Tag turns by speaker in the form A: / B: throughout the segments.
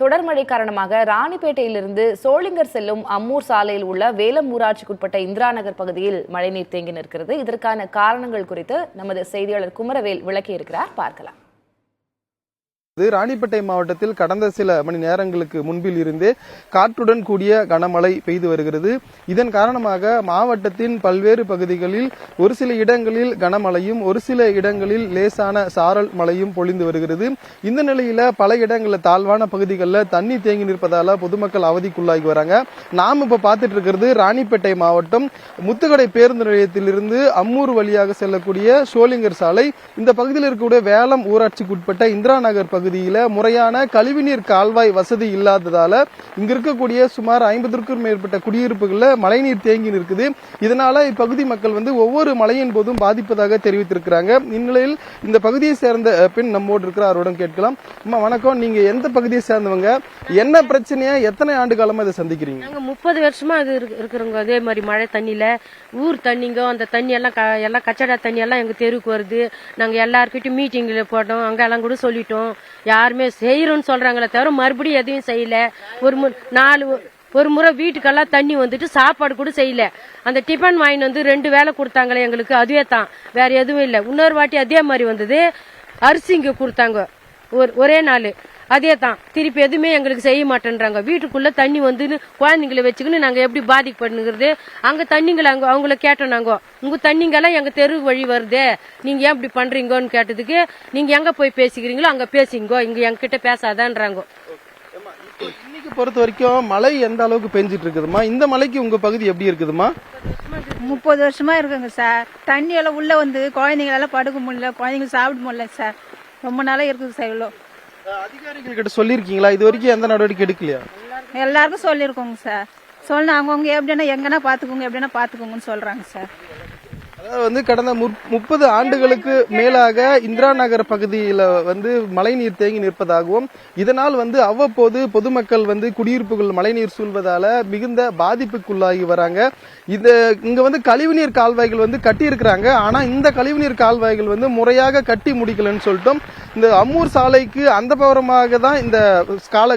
A: தொடர் மழை காரணமாக ராணிப்பேட்டையிலிருந்து சோளிங்கர் செல்லும் அம்மூர் சாலையில் உள்ள வேலம் ஊராட்சிக்குட்பட்ட இந்திரா நகர் பகுதியில் மழைநீர் தேங்கி நிற்கிறது. இதற்கான காரணங்கள் குறித்து நமது செய்தியாளர் குமரவேல் விளக்கியிருக்கிறார். பார்க்கலாம்.
B: ராணிப்பேட்டை மாவட்டத்தில் கடந்த சில மணி நேரங்களுக்கு முன்பில் இருந்தே காற்றுடன் கூடிய கனமழை பெய்து வருகிறது. இதன் காரணமாக மாவட்டத்தின் பல்வேறு பகுதிகளில் ஒரு சில இடங்களில் கனமழையும் ஒரு சில இடங்களில் லேசான சாரல் மழையும் பொழிந்து வருகிறது. இந்த நிலையில பல இடங்களில் தாழ்வான பகுதிகளில் தண்ணி தேங்கி நிற்பதால பொதுமக்கள் அவதிக்குள்ளாகி வராங்க. நாம் இப்ப பார்த்துட்டு இருக்கிறது ராணிப்பேட்டை மாவட்டம் முத்துக்கடை பேருந்து நிலையத்திலிருந்து அம்மூர் வழியாக செல்லக்கூடிய சோளிங்கர் சாலை. இந்த பகுதியில் இருக்கக்கூடிய வேலம் ஊராட்சிக்குட்பட்ட இந்திரா நகர் பகுதியில முறையான கழிவுநீர் கால்வாய் வசதி இல்லாததால இங்க இருக்கக்கூடிய சுமார் 50க்கும் மேற்பட்ட குடியிருப்புகள்ல மழைநீர் தேங்கி நிற்குது. இதனால இப்பகுதி மக்கள் ஒவ்வொரு மழையின் போதும் பாதிப்பதாக தெரிவித்திருக்கிறாங்க. இந்நிலையில் இந்த பகுதியை சேர்ந்த பெண் நம்மோடு இருக்கிற அவருடன் கேட்கலாம். அம்மா வணக்கம், நீங்க எந்த பகுதியை சேர்ந்தவங்க, என்ன பிரச்சனையா, எத்தனை ஆண்டு காலமா இதை சந்திக்கிறீங்க?
C: நாங்க 30 வருஷமா அது இருக்கிறோங்க. அதே மாதிரி மழை தண்ணியில ஊர் தண்ணிங்க, அந்த தண்ணி எல்லாம் கச்சடா தண்ணி எல்லாம் எங்க தெருவுக்கு வருது. நாங்க எல்லாருக்கிட்டும் மீட்டிங்ல போட்டோம், அங்க எல்லாம் கூட சொல்லிட்டோம். யாருமே செய்யறோம்னு சொல்றாங்களே தவிர மறுபடியும் எதையும் செய்யல. ஒரு முறை வீட்டுக்கெல்லாம் தண்ணி வந்துட்டு சாப்பாடு கூட செய்யல. அந்த டிஃபன் வாங்கி 2 வேளை கொடுத்தாங்களே எங்களுக்கு, அதுவே தான், வேற எதுவும் இல்லை. இன்னொரு வாட்டி அதே மாதிரி வந்தது, அரிசி இங்க கொடுத்தாங்க ஒரே நாள், அதே தான். திருப்பி எதுவுமே எங்களுக்கு செய்ய மாட்டேன்றாங்க. வீட்டுக்குள்ள தண்ணி குழந்தைங்களை வச்சுக்கின்னு நாங்க எப்படி பாதிக்கப்படுங்கிறது. அங்க தண்ணிங்களை அவங்கள கேட்டோம், நாங்க உங்க தண்ணிங்கெல்லாம் எங்க தெரு வழி வருது, நீங்க ஏன் இப்படி பண்றீங்கன்னு கேட்டதுக்கு, நீங்க எங்க போய் பேசிக்கிறீங்களோ அங்க பேசிங்கோ, இங்க எங்ககிட்ட பேசாதான்றாங்க.
B: இன்னைக்கு பொறுத்த வரைக்கும் மழை எந்த அளவுக்கு பெஞ்சிட்டு இருக்குதுமா? இந்த மழைக்கு உங்க பகுதி எப்படி இருக்குதுமா?
D: 30 வருஷமா இருக்குங்க சார். தண்ணி எல்லாம் உள்ள குழந்தைங்களெல்லாம் படுக்க முடியல, குழந்தைங்க சாப்பிட முடியல சார். ரொம்ப நாளா இருக்குது சார். இவ்வளோ
B: அதிகாரிகள் கிட்ட சொல்லிருக்கீங்களா? இது வரைக்கும் எந்த நடவடிக்கை எடுக்கலையா?
D: எல்லாருக்கும் சொல்லிருக்கோங்க சார். சொன்னா அவங்கவுங்க எப்படின்னா எங்கன்னா பாத்துக்கோங்க, எப்படின்னா பாத்துக்கோங்கன்னு சொல்றாங்க சார்.
B: அதாவது கடந்த 30 ஆண்டுகளுக்கு மேலாக இந்திரா நகர் பகுதியில மழைநீர் தேங்கி நிற்பதாகவும் இதனால் அவ்வப்போது பொதுமக்கள் குடியிருப்புகள் மழைநீர் சூழ்வதால மிகுந்த பாதிப்புக்குள்ளாகி வராங்க. இங்க கழிவுநீர் கால்வாய்கள் கட்டி இருக்கிறாங்க. ஆனா இந்த கழிவுநீர் கால்வாய்கள் முறையாக கட்டி முடிக்கலன்னு சொல்லிட்டோம். இந்த அம்மூர் சாலைக்கு அந்த பக்கமாக தான் இந்த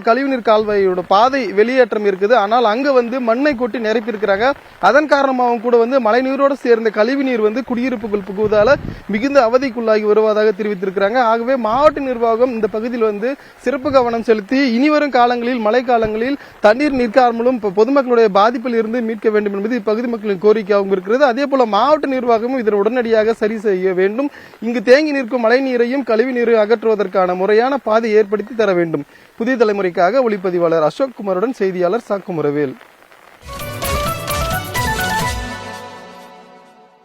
B: கழிவுநீர் கால்வாயோட பாதை வெளியேற்றம் இருக்குது. ஆனால் அங்க மண்ணை கொட்டி நிரப்பி இருக்கிறாங்க. அதன் காரணமாகவும் கூட மழைநீரோடு சேர்ந்த கழிவுநீர் குடியிருப்புகள் புகுவதால மிகுந்த அவதிக்குள்ளாகி வருவதாக தெரிவித்திருக்கிறாங்க. ஆகவே மாவட்ட நிர்வாகம் இந்த பகுதியில் சிறப்பு கவனம் செலுத்தி இனிவரும் காலங்களில் மழை காலங்களில் தண்ணீர் நிற்காமலும் பொதுமக்களுடைய பாதிப்பில் இருந்து மீட்க வேண்டும் என்பது இப்பகுதி மக்களின் கோரிக்கையாகவும் இருக்கிறது. அதே போல மாவட்ட நிர்வாகமும் இதனை உடனடியாக சரி செய்ய வேண்டும். இங்கு தேங்கி நிற்கும் மழை நீரையும் கழிவு நீரை அகற்றுவதற்கான முறையான பாதை ஏற்படுத்தி தர வேண்டும். புதிய தலைமுறைக்காக ஒளிப்பதிவாளர் அசோக் குமாருடன் செய்தியாளர் சாக்குமுரவேல்.